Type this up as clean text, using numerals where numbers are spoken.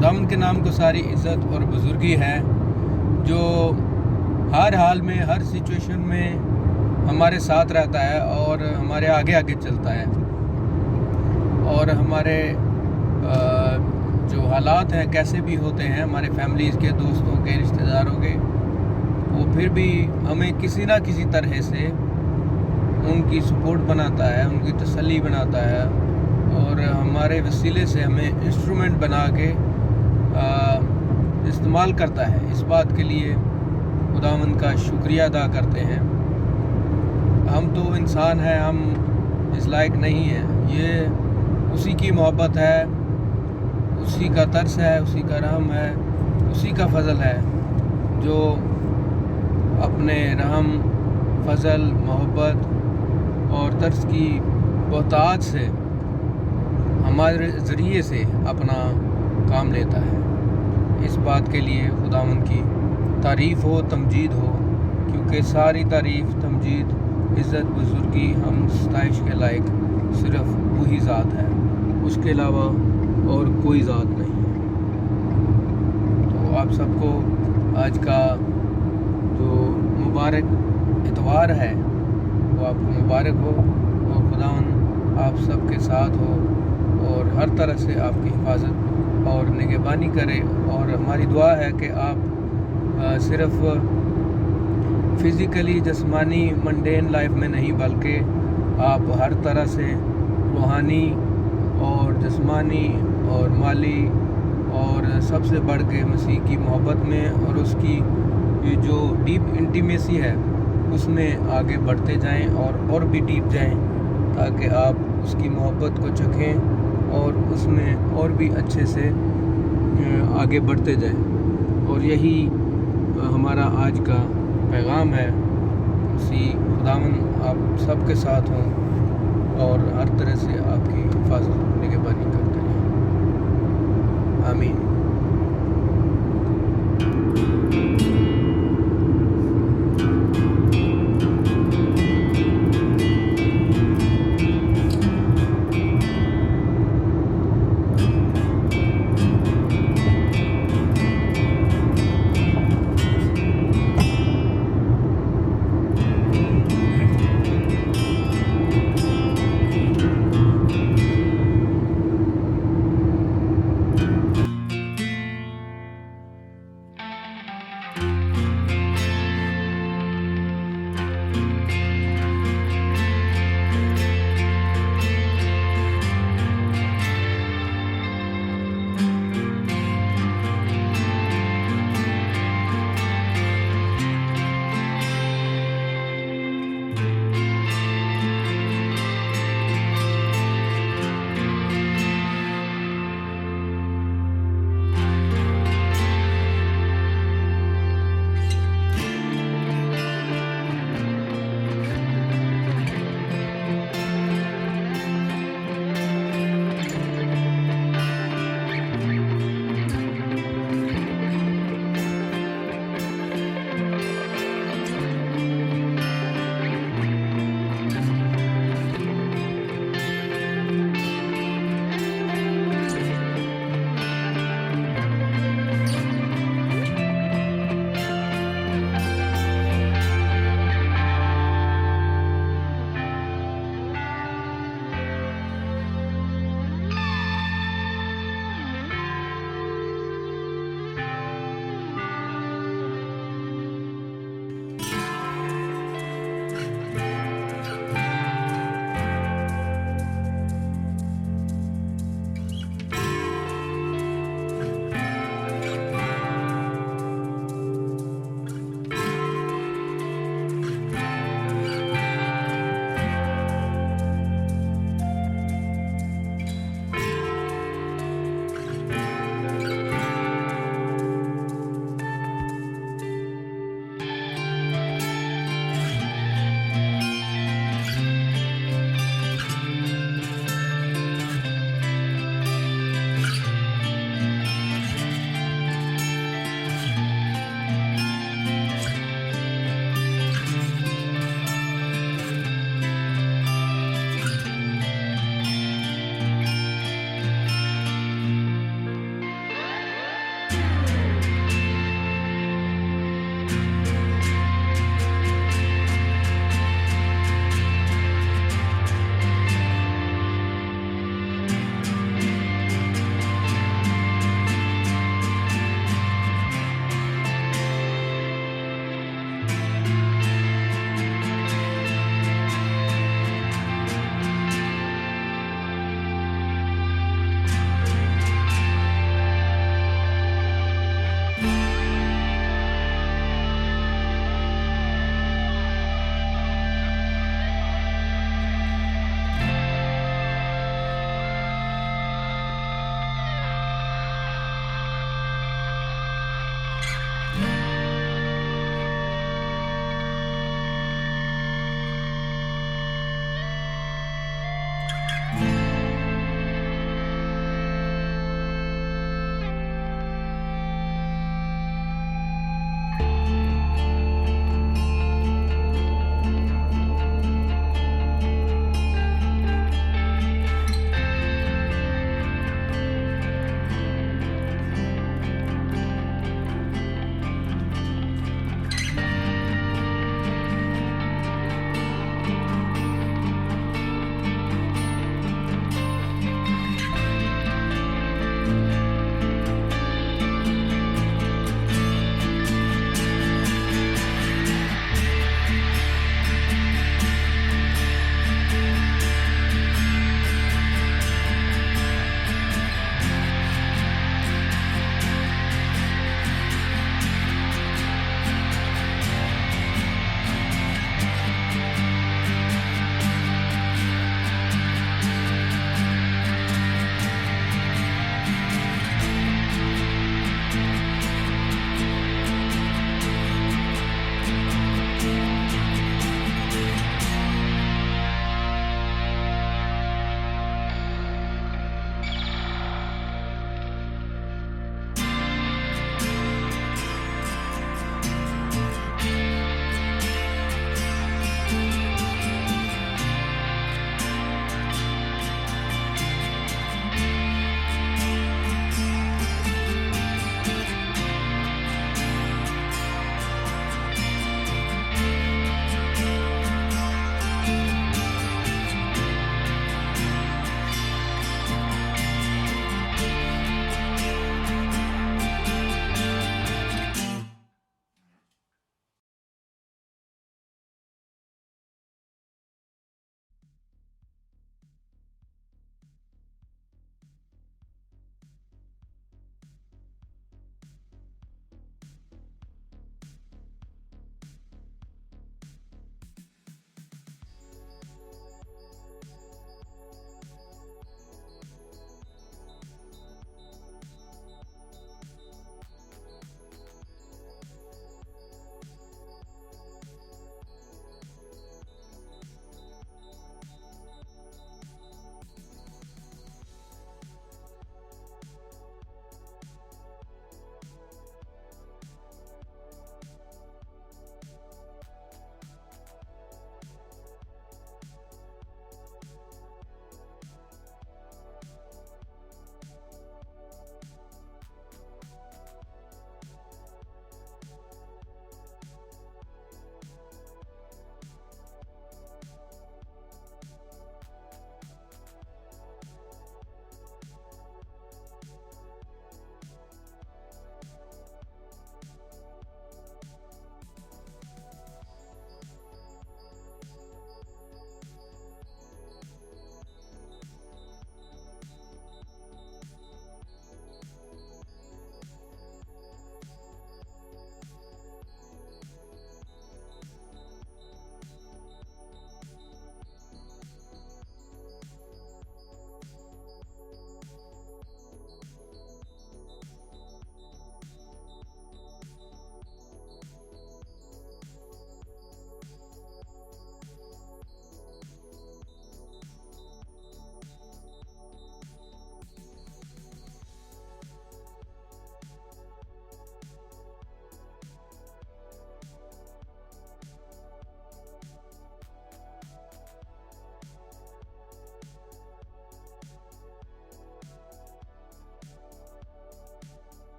खुदावंद के नाम को सारी इज़्ज़त और बुज़ुर्गी है, जो हर हाल में, हर सिचुएशन में हमारे साथ रहता है और हमारे आगे आगे चलता है। और हमारे जो हालात हैं कैसे भी होते हैं, हमारे फैमिलीज़ के, दोस्तों के, रिश्तेदारों के, वो फिर भी हमें किसी ना किसी तरह से उनकी सपोर्ट बनाता है, उनकी तसल्ली बनाता है और हमारे वसीले से हमें इंस्ट्रूमेंट बना के इस्तेमाल करता है। इस बात के लिए खुदावंद का शुक्रिया अदा करते हैं। हम तो इंसान हैं, हम इस लायक नहीं हैं। ये उसी की मोहब्बत है, उसी का तरस है, उसी का रहम है, उसी का फजल है, जो अपने रहम, फजल, मोहब्बत और तरस की बहुतायत से हमारे ज़रिए से अपना काम लेता है। इस बात के लिए खुदावंद की तारीफ़ हो, तमजीद हो, क्योंकि सारी तारीफ़, तमजीद, इज़्ज़त, बुज़ुर्गी, हम सताइश के लायक सिर्फ़ वही ज़ात है, उसके अलावा और कोई ज़ात नहीं है। तो आप सबको आज का जो मुबारक इतवार है वो आपको मुबारक हो और खुदावंद आप सबके साथ हो और हर तरह से आपकी हिफाजत और निगहबानी करे। और हमारी दुआ है कि आप सिर्फ़ फ़िज़िकली, जिस्मानी, मंडेन लाइफ में नहीं, बल्कि आप हर तरह से रूहानी और जिस्मानी और माली और सबसे बढ़ के मसीह की मोहब्बत में और उसकी ये जो डीप इंटीमेसी है उसमें आगे बढ़ते जाएं और भी डीप जाएं, ताकि आप उसकी मोहब्बत को चखें और उसमें और भी अच्छे से आगे बढ़ते जाएं। और यही हमारा आज का पैगाम है। मसीह खुदावंद आप सबके साथ हों और हर तरह से आपकी हिफाजत निगहबानी करते रहें। आमीन।